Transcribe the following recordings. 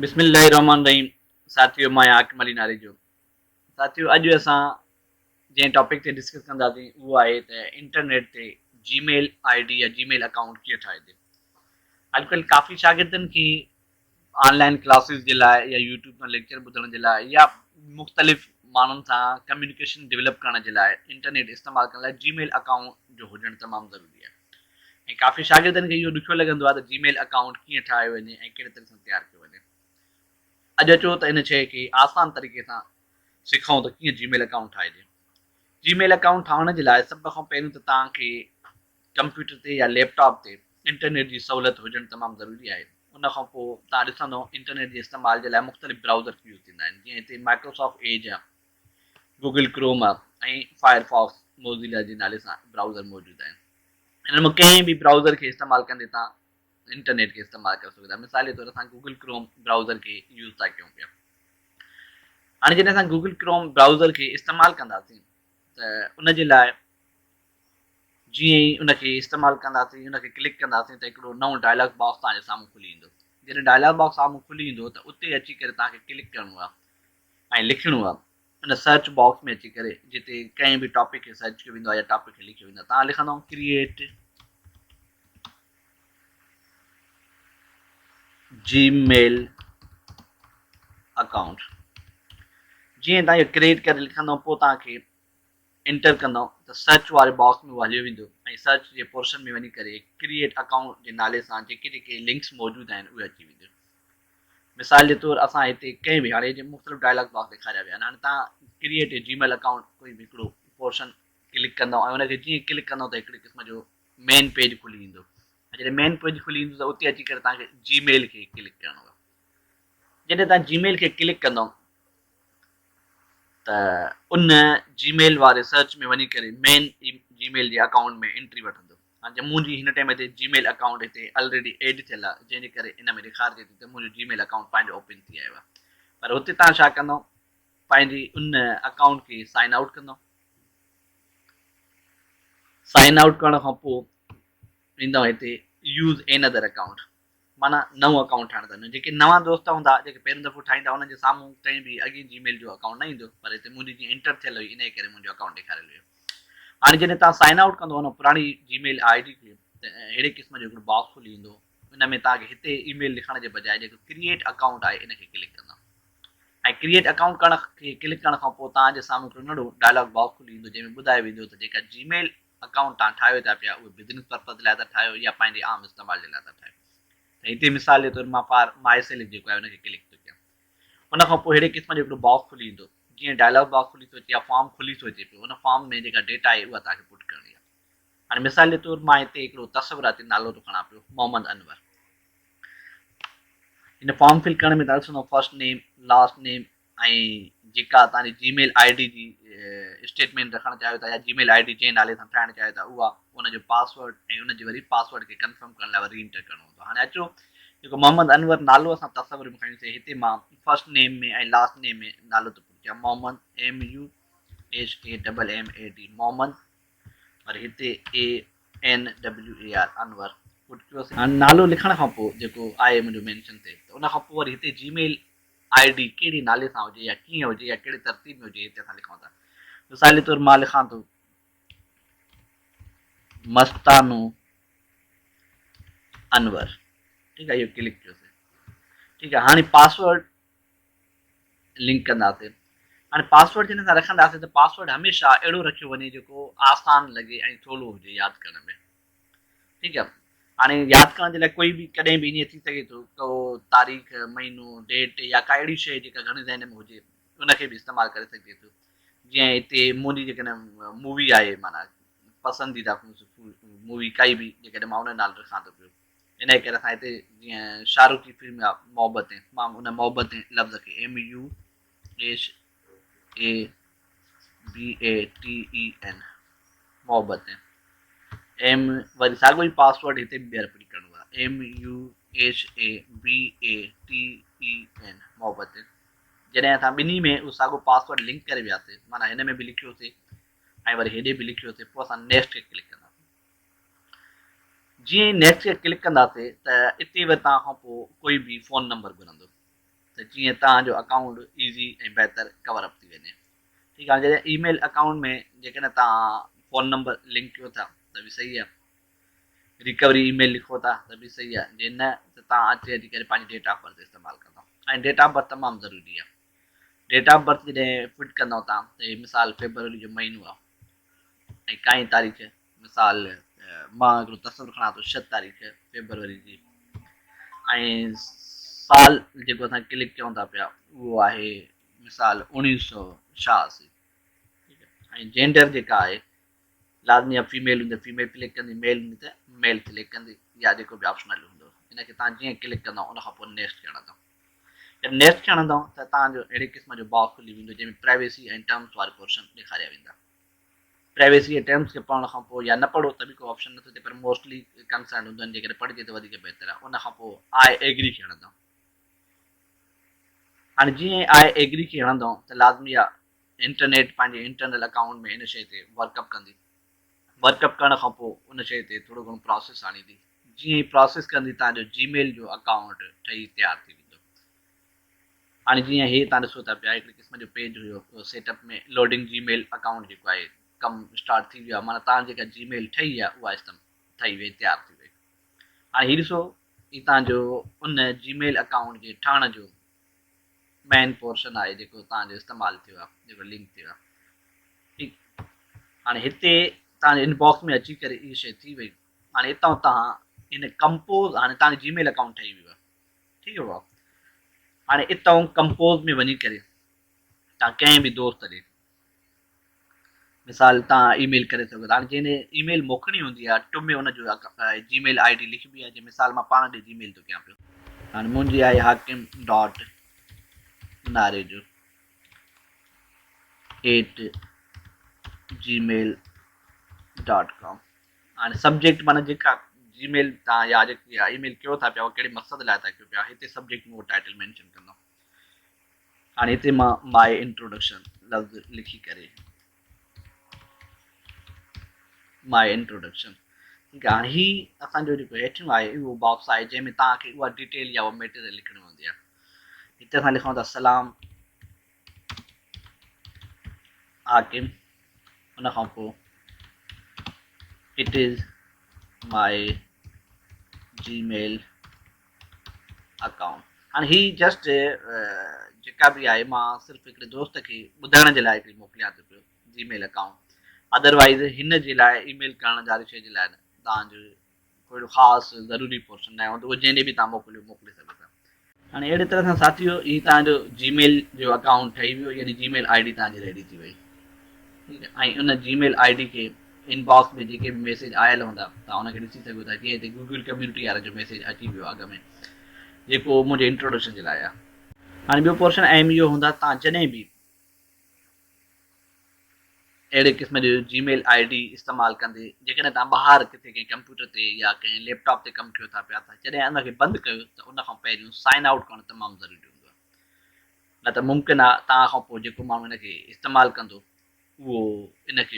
बिस्मिल्लाहिर्रहमानिर्रहीम। साथियों, मैं आकिब अली नारेजो। साथियों, अॼु असां जंहिं टॉपिक ते डिस्कस कंदासीं उहो आहे त इंटरनेट ते जीमेल आईडी या जीमेल अकाउंट कीअं ठाहिजे। अॼुकल्ह काफ़ी शागिर्दनि खे ऑनलाइन क्लासिस जे लाइ या यूट्यूब तां लेक्चर ॿुधण जे लाइ या मुख़्तलिफ़ माण्हुनि सां कम्युनिकेशन डेवलप करण जे लाइ इंटरनेट इस्तेमालु करण लाइ जीमेल अकाउंट जो हुजणु तमामु ज़रूरी आहे। ऐं काफ़ी शागिर्दनि खे इहो ॾुखियो लॻंदो आहे त जीमेल अकाउंट कीअं ठाहियो वञे ऐं कहिड़े तरह सां तयारु कयो वञे। अॼु अचो त इन शइ खे आसान तरीक़े सां सिखूं त कीअं जीमेल अकाउंट ठाहिजे। जीमेल अकाउंट ठाहिण जे लाइ सभ खां पहिरियों त तव्हांखे कंप्यूटर ते या लैपटॉप ते इंटरनेट जी सहूलियत हुजणु तमामु ज़रूरी आहे। उन खां पोइ तव्हां ॾिसंदो इंटरनेट जे इस्तेमाल जे लाइ मुख़्तलिफ़ ब्राउज़र यूज़ थींदा आहिनि, जीअं हिते माइक्रोसॉफ्ट एज आहे, गूगल क्रोम आहे ऐं फायरफॉक्स मोज़िला जे नाले सां ब्राउज़र मौजूदु आहिनि। हिन में कंहिं बि ब्राउज़र खे इस्तेमालु कंदे तव्हां इंटरनेट खे इस्तेमालु करे सघो था। मिसाल जे तौर असां गूगल क्रोम ब्राउज़र खे यूज़ था कयूं पिया। हाणे जॾहिं असां गूगल क्रोम ब्राउज़र खे इस्तेमालु कंदासीं त उन जे लाइ जीअं ई उनखे इस्तेमालु कंदासीं, उनखे क्लिक कंदासीं त हिकिड़ो नओं डायलॉग बॉक्स तव्हांजे साम्हूं खुली ईंदो। जॾहिं डायलॉग बॉक्स साम्हूं खुली ईंदो त उते अची करे तव्हांखे क्लिक करिणो आहे ऐं लिखिणो आहे उन सर्च बॉक्स में अची करे, जिते कंहिं बि टॉपिक खे सर्च कयो वेंदो आहे या टॉपिक खे लिखियो वेंदो आहे। तव्हां लिखंदव क्रिएट जीमेल अकाउंट। जीअं तव्हां इहो क्रिएट करे लिखंदव पोइ तव्हांखे इंटर कंदव त सर्च वारे बॉक्स में उहो हलियो वेंदो ऐं सर्च जे पोर्शन में वञी करे क्रिएट अकाउंट जे नाले सां जेके जेके लिंक्स मौजूदु आहिनि उहे अची वेंदियूं। मिसाल जे तौरु असां हिते कंहिं बि हाणे मुख़्तलिफ़ डायलॉग बॉक्स ॾेखारिया विया आहिनि। हाणे तव्हां क्रिएट जीमेल अकाउंट कोई बि हिकिड़ो पोर्शन क्लिक कंदव ऐं हुनखे जीअं क्लिक कंदव त हिकिड़े क़िस्म जो मेन पेज खुली ईंदो। ऐं जॾहिं मेन पेज खुली ईंदो त उते अची करे तव्हांखे जीमेल खे क्लिक करिणो आहे। जॾहिं तव्हां जीमेल खे क्लिक कंदव त उन जीमेल वारे सर्च में वञी करे मेन जीमेल जे अकाउंट में एंट्री वठंदो। हाणे मुंहिंजी हिन टाइम ते जीमेल अकाउंट हिते ऑलरेडी एड थियल आहे, जंहिंजे करे इन में ॾेखारिजे थी त मुंहिंजो जीमेल अकाउंट पंहिंजो ओपन थी आयो आहे। पर हुते तव्हां छा कंदव, पंहिंजी उन अकाउंट खे साइन आउट कंदव। साइन आउट करण खां पोइ ईंदव हिते यूज़ एन अदर अकाउंट, माना नओं अकाउंट ठाहिण था। जेके नवां दोस्त हूंदा, जेके पहिरियों दफ़ो ठाहींदा, हुननि जे साम्हूं कंहिं बि अॻे जीमेल जो अकाउंट न ईंदो, पर हिते मुंहिंजी जीअं इंटर थियल हुई इन करे मुंहिंजो अकाउंट ॾेखारियल हुयो। हाणे जॾहिं तव्हां साइन आउट कंदो हुन पुराणी जीमेल आई डी खे त अहिड़े क़िस्म जो हिकिड़ो बॉक्स खुली ईंदो। हुन में तव्हांखे हिते ईमेल लिखण जे बजाए जेको क्रिएट अकाउंट आहे इनखे क्लिक कंदो ऐं क्रिएट अकाउंट करण खे क्लिक करण खां पोइ तव्हांजे साम्हूं हिकिड़ो नंढो डायलॉग बॉक्स खुली ईंदो, जंहिंमें ॿुधायो वेंदो त जेका जीमेल अकाउंट तव्हां ठाहियो था पिया उहे बिज़नेस पर्पज़ लाइ था ठाहियो या पंहिंजे आम इस्तेमाल जे लाइ था ठाहियो। त हिते मिसाल जे तौरु मां माई सेलेक्ट जेको आहे हुनखे क्लिक थो कयां। उन खां पोइ अहिड़े क़िस्म जो हिकिड़ो बॉक्स खुली ईंदो, जीअं डायलॉग बॉक्स खुली थो अचे या फॉर्म खुली थो अचे पियो। उन फॉर्म में जेका डेटा आहे उहा तव्हांखे पुट करणी आहे। हाणे मिसाल जे तौरु मां हिते हिकिड़ो तस्वुराती नालो थो खणा पियो, मोहम्मद अनवर। हिन फॉर्म फिल करण में तव्हां ॾिसंदो फर्स्ट नेम, लास्ट नेम ऐं जेका तव्हांजी Gmail I D G statement रखणु चाहियो था या जीमेल आई डी जंहिं नाले सां ठाहिणु चाहियो था उहा, उनजो पासवर्ड ऐं उनजे वरी पासवर्ड खे कंफर्म करण लाइ वरी इंटर करिणो हूंदो। हाणे अचो जेको मोहम्मद अनवर नालो असां तस्वुर में खणीसीं, हिते मां फर्स्ट नेम में ऐं लास्ट नेम में नालो थो पुछां मोहम्मद MUHAMMAD मोहम्मद, और हिते ANWAR अनवर पुट कयोसीं। हाणे नालो लिखण खां पोइ जेको आहे मुंहिंजो मेंशन थिए त उन खां पोइ वरी हिते जीमेल आई डी कहिड़ी नाले सां हुजे या कीअं हुजे या कहिड़े तरतीब में हुजे हिते असां लिखूं था। मिसाल जे तौरु मां लिखां थो मस्तानो अनवर, ठीकु आहे, इहो क्लिक कयोसीं। ठीकु आहे, हाणे पासवर्ड लिंक कंदासीं। हाणे पासवर्ड जॾहिं असां रखंदासीं त पासवर्ड हमेशह अहिड़ो रखियो वञे जेको आसान लॻे ऐं थोरो हुजे यादि करण में। ठीकु आहे, हाणे यादि करण जे लाइ कोई बि कॾहिं बि ईअं थी सघे थो को तारीख़, महीनो, डेट या का अहिड़ी शइ जेका घणे ज़हन में हुजे उनखे बि इस्तेमालु करे सघिजे थो। जीअं हिते मुंहिंजी जेकॾहिं मूवी आहे, माना पसंदीदा मूवी काई बि जेकॾहिं मां उन नालो रखां थो पियो, इन जे करे असां हिते जीअं शाहरुख जी फिल्म आहे मोहब्बतें, मां उन मोहब्बतें लफ़्ज़ खे MUHABATEN मोहब्बतें एम वरी साॻियो ई पासवर्ड हिते बि ॿीहर पुट करिणो आहे MUHABATEN मोहब्बतें। जॾहिं असां ॿिन्ही में उहो साॻियो पासवर्ड लिंक करे वियासीं, माना हिन में बि लिखियोसीं ऐं वरी हेॾे बि लिखियोसीं, पोइ असां नेक्स्ट खे क्लिक कंदासीं। जीअं नेक्स्ट खे क्लिक कंदासीं त इते वरी तव्हां खां पोइ कोई बि फ़ोन नंबर घुरंदो। त जीअं तव्हांजो अकाउंट ईज़ी ऐं बहितर कवर अप थी वञे। ठीकु आहे, जॾहिं ईमेल अकाउंट में जेकॾहिं तव्हां फ़ोन नंबर लिंक कयो था त बि सही आहे, रिकवरी ईमेल लिखो था त बि सही आहे, जे न त तव्हां अची करे पंहिंजी डेट ऑफ बर्थ इस्तेमालु कंदव। ऐं डेट ऑफ बर्थ तमामु ज़रूरी आहे। डेट ऑफ बर्थ जॾहिं फिट कंदव तव्हां त मिसाल फेबरवरी जो महीनो आहे ऐं काई तारीख़, मिसाल मां हिकिड़ो तस्वुरु खणां थो 6 तारीख़ फेबरवरी जी, ऐं साल जेको असां क्लिक कयूं था पिया उहो आहे मिसाल 1986। ऐं जेंडर जेका आहे लाज़मी आहे फीमेल हूंदी, फीमेल क्लिक कंदी, मेल हूंदी त मेल क्लिक कंदी, या जेको बि ऑप्शनल हूंदो इनखे तव्हां जीअं क्लिक कंदव उनखां पोइ नेक्स्ट खणंदव। जॾहिं नेक्स्ट खणंदव त तव्हांजो अहिड़े क़िस्म जो बॉक्स खुली वेंदो जंहिंमें प्राइवेसी ऐं टर्म्स वारा पोर्शन ॾेखारिया वेंदा। प्राइवेसी ऐं टर्म्स खे पढ़ण खां पोइ या न पढ़ो त बि को ऑप्शन नथो थिए, पर मोस्टली कंसर्न हूंदा आहिनि, जेकॾहिं पढ़िजे त वधीक बहितर आहे। उनखां पोइ आई एग्री खे हणंदव। हाणे जीअं आई एग्री खे हणंदव त लाज़मी आहे इंटरनेट पंहिंजे इंटरनल अकाउंट में इन शइ ते वर्कअप कंदी। वर्कअप करण खां पोइ उन शइ ते थोरो घणो प्रोसेस आणींदी। जीअं ई प्रोसेस कंदी तव्हांजो जीमेल जो अकाउंट ठही तयारु थी वेंदो। हाणे जीअं हे तव्हां ॾिसो था पिया हिकिड़े क़िस्म जो पेज हुयो सेटअप में लोडिंग जीमेल अकाउंट जेको आहे कमु स्टार्ट थी वियो आहे, माना तव्हां जेका जीमेल ठही आहे उहा ठही वई, तयारु थी वई। हाणे हीउ ॾिसो ही तव्हांजो उन जीमेल अकाउंट जे ठहण जो मेन पोर्शन आहे जेको तव्हांजो इस्तेमालु थियो आहे, जेको लिंक थियो आहे। ठीकु, हाणे हिते तव्हांजे इनबॉक्स में अची करे इहा शइ थी वई। हाणे हितां तव्हां इन कंपोज़, हाणे तव्हांजो जीमेल अकाउंट ठही वियो आहे, ठीकु आहे। हाणे हितां कंपोज़ में वञी करे तव्हां कंहिं बि दोस्त ॾे मिसाल तव्हां ईमेल करे सघो था। हाणे जंहिंजे ईमेल मोकिलणी हूंदी आहे टुम में हुनजो जीमेल आई डी लिखबी आहे, जीअं मिसाल मां पाण ॾे जीमेल थो कयां पियो। हाणे मुंहिंजी आहे हाकिम डॉट नारेजो @gmail.com। हाणे सब्जेक्ट माना जेका जीमेल तव्हां या जेकी ईमेल कयो था पिया उहो कहिड़े मक़सद लाइ था कयो पिया, हिते सब्जेक्ट में उहो टाइटल मैंशन कंदो। हाणे हिते मां माय इंट्रोडक्शन लफ़्ज़ लिखी करे माय इंट्रोडक्शन। ठीकु आहे। हाणे हीउ असांजो जेको हेठियों आहे उहो बॉक्स आहे जंहिंमें तव्हांखे उहा डिटेल या उहा मेटेरियल लिखणी हूंदी आहे। हिते असां लिखूं था सलाम हाकिम, उनखां पोइ it is my Gmail account. हाणे ही जस्ट जेका बि आहे मां सिर्फ़ु हिकिड़े दोस्त खे ॿुधाइण जे लाइ हिकिड़ी मोकिलियां थो पियो जीमेल अकाउंट। अदरवाइज़ हिन जे लाइ ईमेल करण वारी शइ जे लाइ तव्हांजो कोई ख़ासि ज़रूरी पोर्शन न आहे, उहो जंहिंजे बि तव्हां मोकिले सघो था। हाणे अहिड़े तरह सां साथियो ही तव्हांजो जीमेल जो अकाउंट ठही वियो, यानी जीमेल आई डी तव्हांजी रेडी थी वई। ठीकु आहे, ऐं उन जीमेल आई डी खे इनबॉक्स में जेके बि मैसेज आयल हूंदा तव्हां उनखे ॾिसी सघो था। जीअं हिते गूगल कम्यूनिटी वारे जो मैसेज अची वियो अॻ में, जेको मुंहिंजे इंट्रोडक्शन जे लाइ आहे। हाणे ॿियो पोर्शन अहम इहो हूंदा, तव्हां जॾहिं बि अहिड़े क़िस्म जो जीमेल आई डी इस्तेमालु कंदे जेकॾहिं तव्हां ॿाहिरि किथे कंहिं कंप्यूटर ते या कंहिं लैपटॉप ते कमु कयो था पिया था, जॾहिं उनखे बंदि कयो त उनखां पहिरियों साइन आउट करणु तमामु ज़रूरी हूंदो आहे। न त मुमकिन आहे तव्हां खां पोइ जेको माण्हू हिनखे इस्तेमालु कंदो उहो इनखे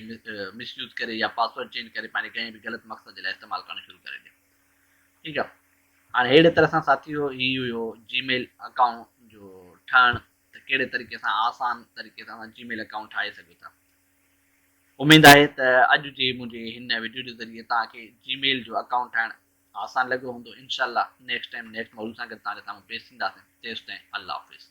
मिसयूज़ करे या पासवर्ड चेंज करे पंहिंजे कंहिं बि ग़लति मक़सद जे लाइ इस्तेमालु करणु शुरू करे ॾियो। ठीकु आहे। हाणे अहिड़े तरह सां साथियो ही हुयो जीमेल अकाउंट जो ठहणु, त कहिड़े तरीक़े सां आसान तरीक़े सां जीमेल अकाउंट ठाहे सघो था। उमेदु आहे त अॼु जे मुंहिंजे हिन वीडियो जे ज़रिए तव्हांखे जीमेल जो अकाउंट ठाहिणु आसान लॻो हूंदो। इनशाला नेक्स्ट टाइम नेक्स्ट मॉड्यूल सां गॾु तव्हांजे साम्हूं पेश थींदासीं। तेसिताईं अल्लाह हाफ़िज़।